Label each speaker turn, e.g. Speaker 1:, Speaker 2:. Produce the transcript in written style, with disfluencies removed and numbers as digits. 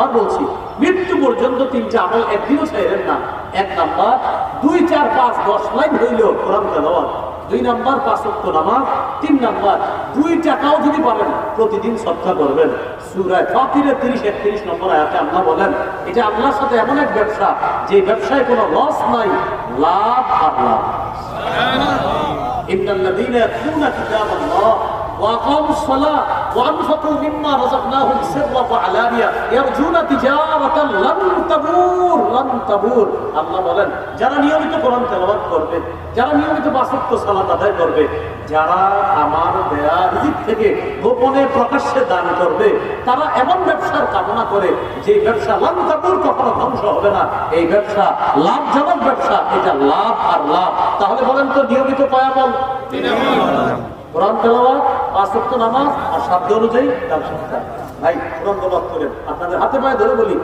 Speaker 1: আবার বলছি, মৃত্যু পর্যন্ত 3টা আমল একদিনও ছাইরেন না। 1 নাম্বার 2, 4, 5, 10 লাইন হইল কোরআন তেলাওয়াত। 2 নাম্বার 5 ওয়াক্ত নামাজ। 3 নাম্বার 2 টাকাও যদি পারেন প্রতিদিন সদকা করবেন। সূরা ফাতিরের 30-31 নম্বর আয়াতে আল্লাহ বলেন, এটা আল্লাহর সাথে এমন এক ব্যবসা যে ব্যবসায় কোনো লস নাই, লাভ আর লাভ। ইন্নাল্লাযীনা ইয়াতলুনা কিতাবাল্লাহ وأقاموا الصلاة وأنفقوا مما رزقناهم سرا وعلانية يرجون تجارة لن تبور আল্লাহ বলেন, যারা নিয়মিত কোরআন তেলাওয়াত করবে, যারা নিয়মিত 5 ওয়াক্ত সালাত আদায় করবে, যারা আমার দেয়া রিজিক থেকে গোপনে প্রকাশ্যে দান করবে, তারা এমন ব্যবসার কামনা করে যে ব্যবসা লান তাবুর, কখনো ধ্বংস হবে না। এই ব্যবসা লাভজনক ব্যবসা, এটা লাভ আর লাভ। তাহলে বলেন তো নিয়মিত কয় আমল? 3 আমল। কোরআন তেলাওয়াত, 5 ওয়াক্ত নামাজ আর সাধ্য অনুযায়ী দান সদকা। ভাই কোরআন তেলাওয়াত করেন, আপনাদের হাতে পায়ে ধরে বলি।